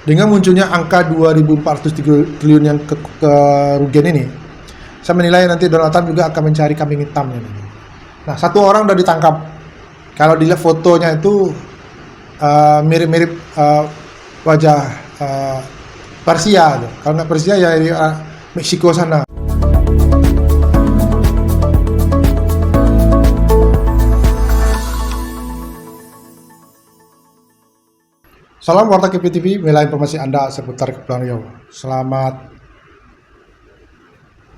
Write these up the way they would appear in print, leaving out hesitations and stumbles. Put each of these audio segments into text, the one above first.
Dengan munculnya angka 2.400 triliun yang kerugian ini, saya menilai nanti Donald Trump juga akan mencari kambing hitamnya. Nah, satu orang udah ditangkap. Kalau dilihat fotonya itu mirip-mirip wajah Persia. Kalau nggak Persia ya dari Meksiko sana. Salam Warta KP TV, wilayah informasi Anda seputar Kepulauan Riau. Selamat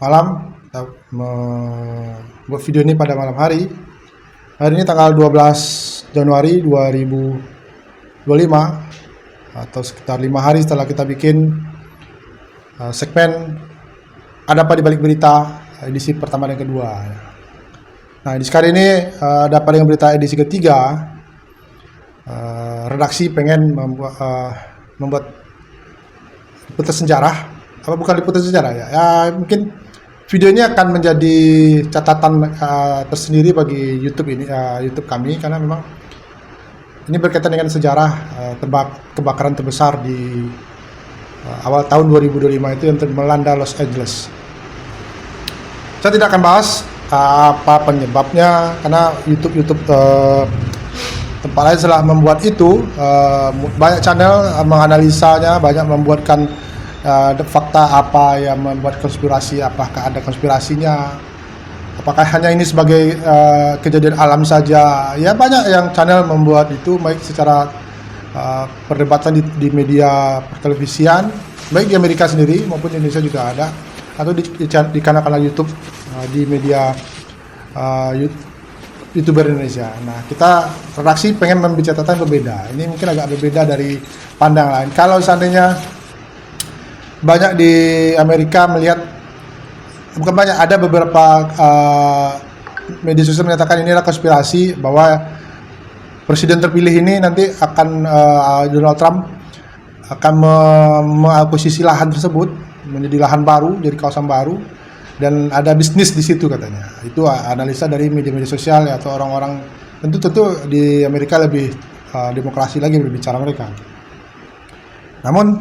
malam. Kita membuat video ini pada malam hari. Hari ini tanggal 12 Januari 2025 atau sekitar 5 hari setelah kita bikin segmen Ada Apa di Balik Berita edisi pertama dan kedua. Nah, di sekali ini Ada Apa dengan Berita edisi ketiga. Redaksi pengen membuat liputan sejarah, apa bukan liputan sejarah ya? Mungkin video ini akan menjadi catatan tersendiri bagi YouTube ini, YouTube kami, karena memang ini berkaitan dengan sejarah kebakaran terbesar di awal tahun 2025 itu yang melanda Los Angeles. Saya tidak akan bahas apa penyebabnya, karena YouTube tempat lain setelah membuat itu, banyak channel menganalisanya, banyak membuatkan fakta apa yang membuat konspirasi, apakah ada konspirasinya, apakah hanya ini sebagai kejadian alam saja. Ya, banyak yang channel membuat itu, baik secara perdebatan di media pertelevisian, baik di Amerika sendiri maupun di Indonesia juga ada, atau di kanal-kanal YouTube, di media YouTuber Indonesia. Nah, kita redaksi pengen membuat catatan berbeda. Ini mungkin agak berbeda dari pandang lain. Kalau seandainya banyak di Amerika melihat, bukan banyak, ada beberapa media sosial menyatakan ini adalah konspirasi, bahwa presiden terpilih ini nanti akan Donald Trump akan mengakuisisi lahan tersebut menjadi lahan baru, jadi kawasan baru, dan ada bisnis di situ katanya. Itu analisa dari media-media sosial ya, atau orang-orang tentu di Amerika lebih demokrasi lagi berbicara mereka. Namun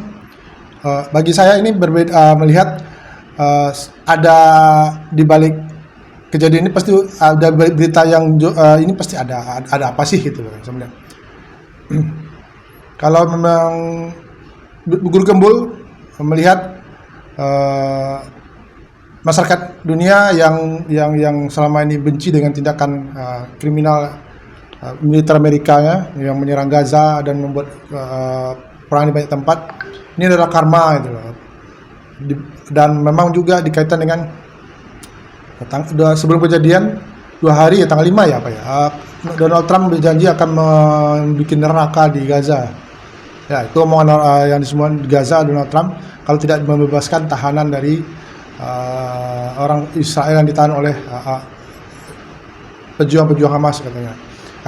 bagi saya ini berbeda, melihat ada di balik kejadian ini pasti ada berita yang ini pasti ada apa sih gitu loh sebenarnya. Kalau memang guru gembul melihat masyarakat dunia yang selama ini benci dengan tindakan kriminal militer Amerika yang menyerang Gaza dan membuat perang di banyak tempat, ini adalah karma gitu loh. Dan memang juga dikaitkan dengan sebelum kejadian 2 hari ya, tanggal 5 ya Donald Trump berjanji akan membuat neraka di Gaza. Ya, itu omongan yang semua di Gaza, Donald Trump kalau tidak membebaskan tahanan dari orang Israel yang ditahan oleh pejuang-pejuang Hamas, katanya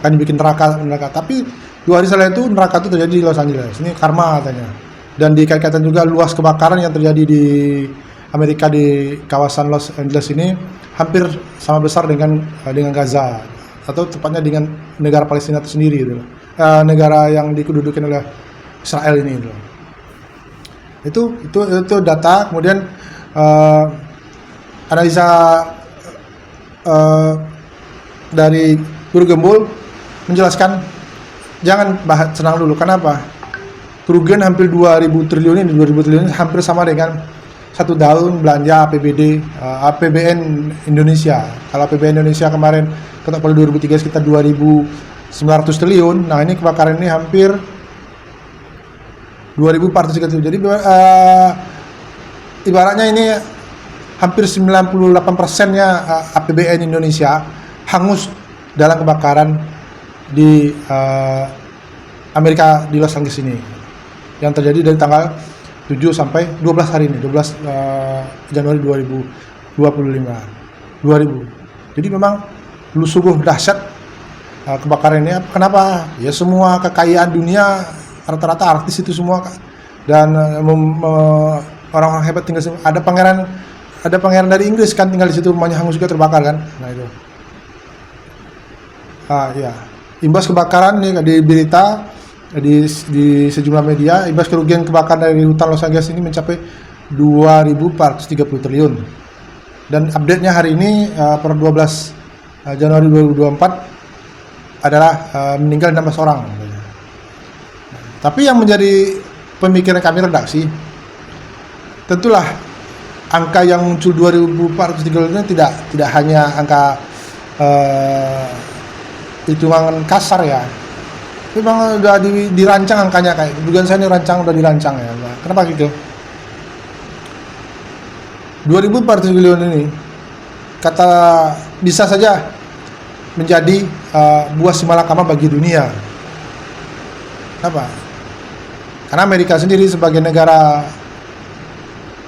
akan dibikin neraka. Tapi 2 hari setelah itu neraka itu terjadi di Los Angeles. Ini karma katanya. Dan dikaitkan juga luas kebakaran yang terjadi di Amerika di kawasan Los Angeles ini hampir sama besar dengan Gaza, atau tepatnya dengan negara Palestina itu sendiri gitu. Negara yang dikeduduki oleh Israel ini gitu. Itu data. Kemudian analisa dari guru gembul menjelaskan, jangan senang dulu. Kenapa? Kerugian hampir 2.000 triliun ini, 2.000 triliun ini hampir sama dengan 1 tahun belanja APBN Indonesia. Kalau APBN Indonesia kemarin ketok pada 2003 sekitar 2.900 triliun. Nah, ini kebakaran ini hampir 2.400 triliun. Jadi ibaratnya ini hampir 98%-nya APBN Indonesia hangus dalam kebakaran di Amerika, di Los Angeles ini, yang terjadi dari tanggal 7 sampai 12 hari ini, 12 Januari 2025. Jadi memang sungguh dahsyat kebakaran ini. Kenapa? Ya, semua kekayaan dunia rata-rata artis itu semua, dan orang-orang hebat tinggal di situ. Ada pangeran dari Inggris kan tinggal di situ, rumahnya hangus juga, terbakar kan. Nah, itu. Ya. Imbas kebakaran nih di berita di sejumlah media, imbas kerugian kebakaran dari hutan Los Angeles ini mencapai 2.430 triliun. Dan update-nya hari ini per 12 Januari 2024 adalah meninggal 16 orang. Tapi yang menjadi pemikiran kami redaksi, tentulah angka yang muncul 2.430 ini tidak hanya angka hitungan kasar ya. Memang udah dirancang angkanya, kayak dugaan saya ini udah dirancang ya. Kenapa gitu? 2.400 triliun ini kata bisa saja menjadi buah simalakama bagi dunia. Kenapa? Karena Amerika sendiri sebagai negara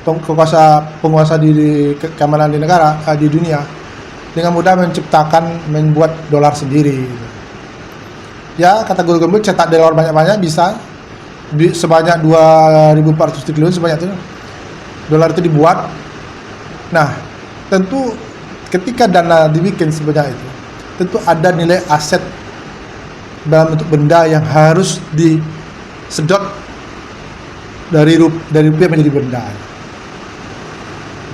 penguasa di keamanan di negara di dunia dengan mudah membuat dolar sendiri. Ya, kata Google Gembel cetak dolar banyak-banyak bisa sebanyak 2.400 triliun sebanyak itu dolar itu dibuat. Nah, tentu ketika dana dibikin sebanyak itu, tentu ada nilai aset dalam bentuk benda yang harus disedot dari rupiah menjadi benda.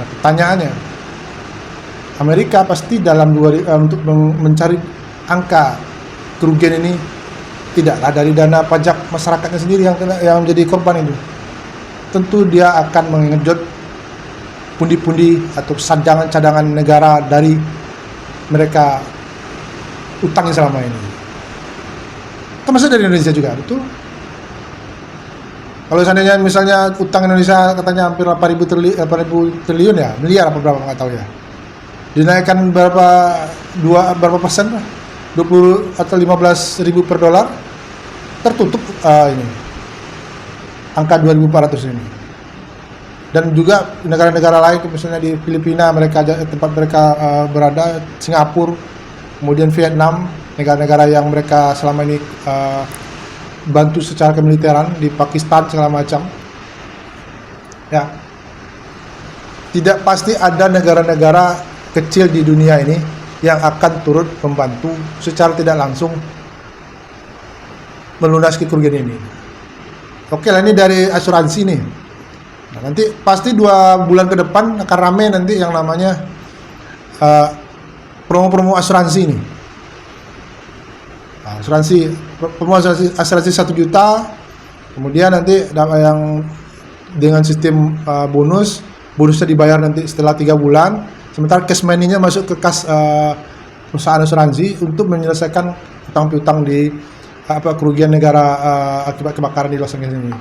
Nah, pertanyaannya, Amerika pasti untuk mencari angka kerugian ini tidaklah dari dana pajak masyarakatnya sendiri yang menjadi korban itu. Tentu dia akan mengejut pundi-pundi atau cadangan negara dari mereka utangnya selama ini. Termasuk dari Indonesia juga, betul. Kalau seandainya misalnya utang Indonesia katanya hampir 8.000 triliun ya, miliar apa berapa nggak tahu ya. Dinaikkan berapa persen lah? 20 atau 15.000 per dolar, tertutup ini angka 2.400 ini. Dan juga negara-negara lain, misalnya di Filipina, tempat mereka berada, Singapura, kemudian Vietnam, negara-negara yang mereka selama ini bantu secara kemiliteran, di Pakistan segala macam. Ya, tidak pasti ada negara-negara kecil di dunia ini yang akan turut membantu secara tidak langsung melunasi kerugian ini. Oke lah, ini dari asuransi nih. Nah, nanti pasti 2 bulan ke depan akan rame nanti yang namanya promo-promo asuransi nih. Nah, promo asuransi 1 juta, kemudian nanti yang dengan sistem bonusnya dibayar nanti setelah 3 bulan. Sementara cash money-nya masuk ke kas perusahaan asuransi untuk menyelesaikan utang piutang di kerugian negara akibat kebakaran di Los Angeles ini.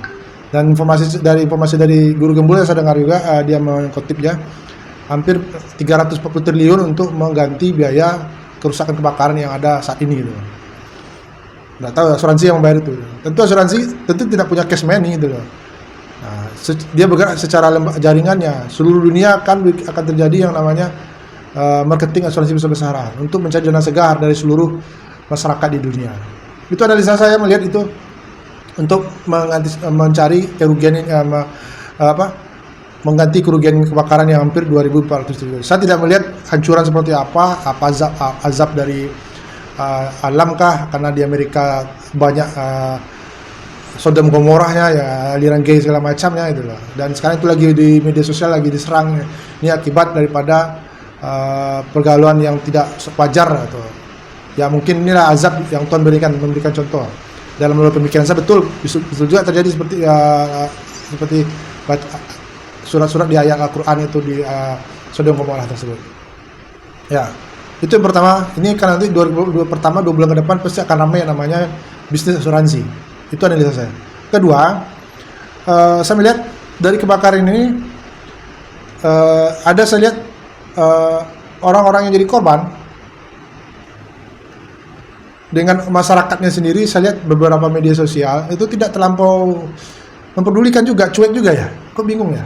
Dan informasi dari Guru Gembul yang saya dengar juga, dia mengutipnya hampir 340 triliun untuk mengganti biaya kerusakan kebakaran yang ada saat ini gitu. Nggak tahu asuransi yang membayar itu. Tentu asuransi tidak punya cash money gitu loh. Nah, dia bergerak secara jaringannya. Seluruh dunia akan terjadi yang namanya marketing asuransi besar-besaran untuk mencari dana segar dari seluruh masyarakat di dunia. Itu analisa saya melihat itu untuk mencari kerugian mengganti kerugian kebakaran yang hampir 2.400 triliun. Saya tidak melihat hancuran seperti apa azab dari alam kah, karena di Amerika banyak Sodom Gomorrahnya ya, aliran gay segala macamnya itu loh. Dan sekarang itu lagi di media sosial lagi diserang. Ini akibat daripada pergaulan yang tidak wajar atau ya mungkin inilah azab yang Tuhan memberikan contoh. Dalam pemikiran saya betul juga terjadi seperti surat-surat di ayat Al-Qur'an itu di Sodom Gomorrah tersebut. Ya, itu yang pertama. Ini kan nanti 2 bulan ke depan pasti akan ramai yang namanya bisnis asuransi. Itu analisa saya. Kedua, saya melihat dari kebakaran ini ada saya lihat orang-orang yang jadi korban dengan masyarakatnya sendiri. Saya lihat beberapa media sosial itu tidak terlampau memperdulikan juga, cuek juga ya. Kok bingung ya?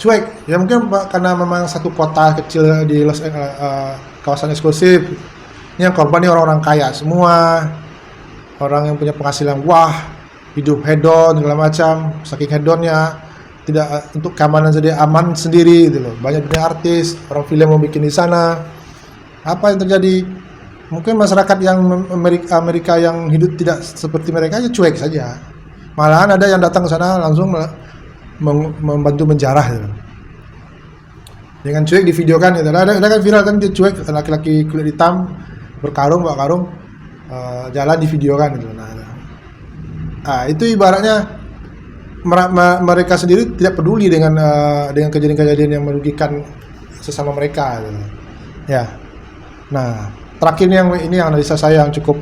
Cuek. Ya mungkin karena memang satu kota kecil di kawasan eksklusif. Ini yang korban ini orang-orang kaya semua. Orang yang punya penghasilan hidup hedon segala macam, saking hedonnya tidak untuk keamanan aman sendiri gitu loh. Banyak dunia artis, orang film mau bikin di sana. Apa yang terjadi? Mungkin masyarakat yang Amerika yang hidup tidak seperti mereka ya cuek saja. Malahan ada yang datang ke sana langsung membantu menjarah gitu. Dengan cuek divideokan gitu. Ada kan viral kan dia cuek, laki-laki kulit hitam berkarung, bawa karung, jalan divideokan gitu. Nah, itu ibaratnya mereka sendiri tidak peduli dengan kejadian-kejadian yang merugikan sesama mereka gitu. Ya. Nah, terakhir ini yang analisa saya yang cukup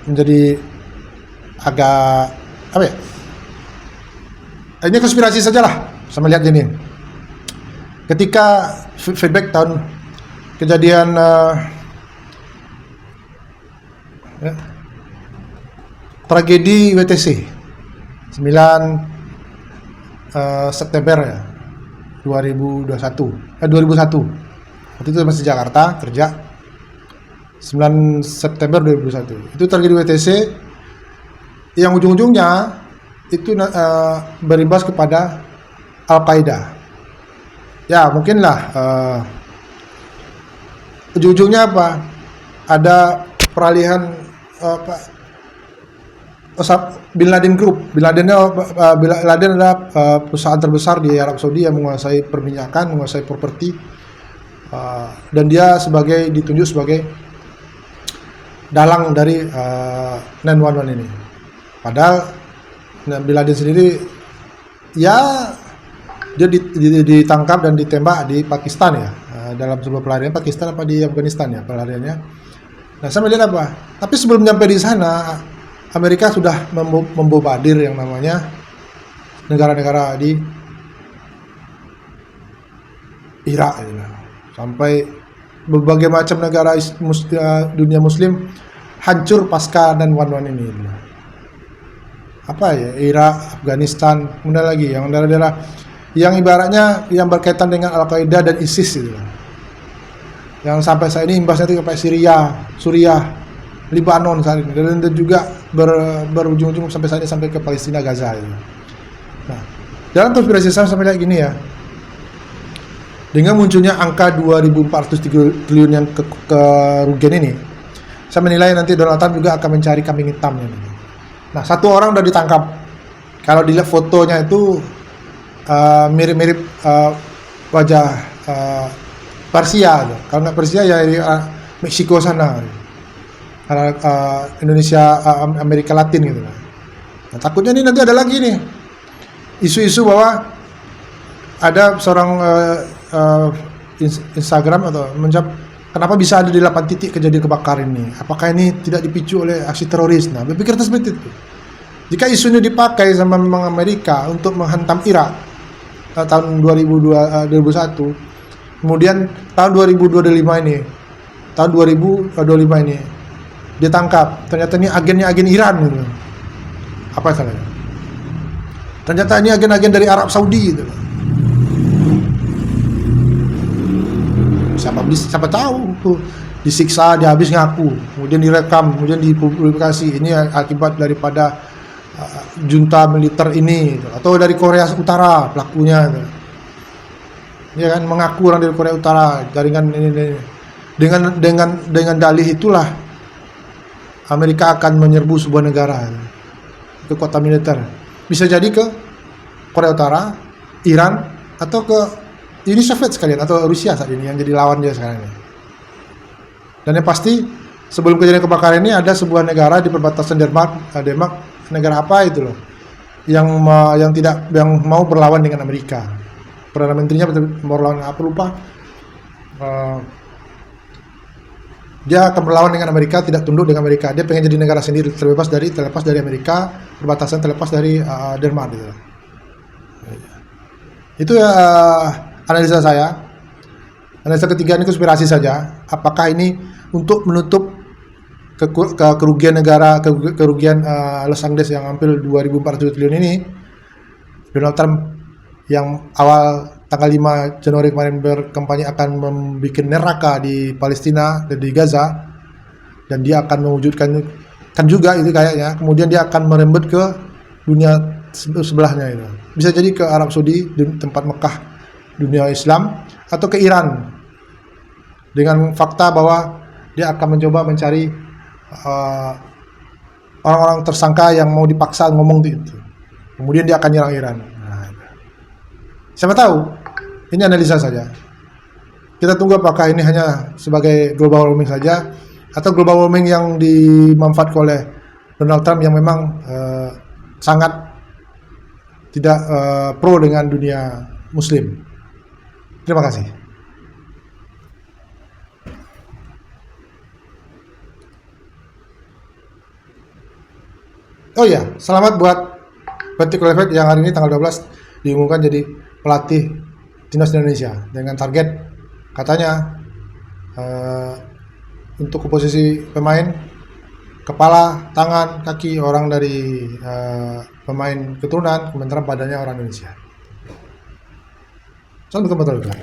menjadi agak apa ya? Ini konspirasi sajalah saya melihat ini. Ketika feedback tahun kejadian tragedi WTC 9 September ya 2001. Waktu itu masih Jakarta kerja 9 September 2001. Itu tragedi WTC yang ujung-ujungnya itu berimbas kepada Al-Qaeda. Ya mungkinlah ujung-ujungnya apa? Ada peralihan Bin Laden Group. Bin Laden adalah perusahaan terbesar di Arab Saudi yang menguasai perminyakan, menguasai properti, dan dia ditunjuk sebagai dalang dari 911 ini. Padahal Bin Laden sendiri ya dia ditangkap dan ditembak di Pakistan ya, dalam sebuah pelarian Pakistan apa di Afghanistan ya pelariannya. Nah saya melihat apa? Tapi sebelum sampai di sana, Amerika sudah membombardir yang namanya negara-negara di Irak gitu. Sampai berbagai macam negara dunia Muslim hancur pasca 911 ini. Apa ya, Irak, Afghanistan, kemudian lagi yang daerah-daerah yang ibaratnya yang berkaitan dengan Al-Qaeda dan ISIS gitu. Yang sampai saat ini imbasnya itu sampai Suriah, Lebanon saat ini, dan juga berujung-ujung sampai saat ini sampai ke Palestina, Gaza gitu. Nah, dalam konspirasi saya sampai kayak gini ya. Dengan munculnya angka 2.400 triliun yang kerugian ini, saya menilai nanti Donald Trump juga akan mencari kambing hitamnya. Nah, satu orang udah ditangkap. Kalau dilihat fotonya itu mirip-mirip wajah Persia, karena Persia ya dari Meksiko sana, Indonesia, Amerika Latin gitu. Nah, takutnya ini nanti ada lagi nih isu-isu bahwa ada seorang Instagram atau menjawab kenapa bisa ada di 8 titik kejadian kebakaran ini? Apakah ini tidak dipicu oleh aksi teroris? Nah, berpikir seperti itu. Jika isu ini dipakai sama memang Amerika untuk menghantam Irak tahun 2001, kemudian tahun 2025 ini, ditangkap. Ternyata ini agen Iran gitu. Apa salahnya? Ternyata ini agen-agen dari Arab Saudi gitu. Siapa tahu tuh disiksa, dia habis ngaku, kemudian direkam, kemudian dipublikasi. Ini akibat daripada junta militer ini gitu. Atau dari Korea Utara pelakunya gitu. Ya kan, mengaku orang dari Korea Utara, jaringan ini. Dengan dalih itulah Amerika akan menyerbu sebuah negara ke kota militer. Bisa jadi ke Korea Utara, Iran, atau ke Uni Soviet sekalian, atau Rusia saat ini yang jadi lawan dia sekarang ini. Dan yang pasti sebelum kejadian kebakaran ini ada sebuah negara di perbatasan Denmark, negara apa itu loh, yang mau berlawan dengan Amerika. Perdana menterinya berlawan apa lupa. Dia akan berlawan dengan Amerika, tidak tunduk dengan Amerika. Dia pengen jadi negara sendiri, terlepas dari Amerika, perbatasan terlepas dari Denmark gitu. Itu analisa saya. Analisa ketiga ini konspirasi saja. Apakah ini untuk menutup kerugian negara, kerugian Los Angeles yang hampir 2.400 triliun ini? Donald Trump yang awal tanggal 5 Januari kemarin berkampanye akan membuat neraka di Palestina dan di Gaza, dan dia akan mewujudkan kan juga itu kayaknya. Kemudian dia akan merembet ke dunia sebelahnya itu. Bisa jadi ke Arab Saudi, tempat Mekah dunia Islam, atau ke Iran. Dengan fakta bahwa dia akan mencoba mencari orang-orang tersangka yang mau dipaksa ngomong itu. Kemudian dia akan nyerang Iran. Nah, siapa tahu, ini analisa saja. Kita tunggu apakah ini hanya sebagai global warming saja, atau global warming yang dimanfaatkan oleh Donald Trump yang memang sangat tidak pro dengan dunia Muslim. Terima kasih. Oh iya, selamat buat Patrick Kluivert yang hari ini tanggal 12 diumumkan jadi pelatih timnas Indonesia dengan target katanya untuk posisi pemain kepala, tangan, kaki orang dari pemain keturunan, sementara badannya orang Indonesia. Salam kebetulan.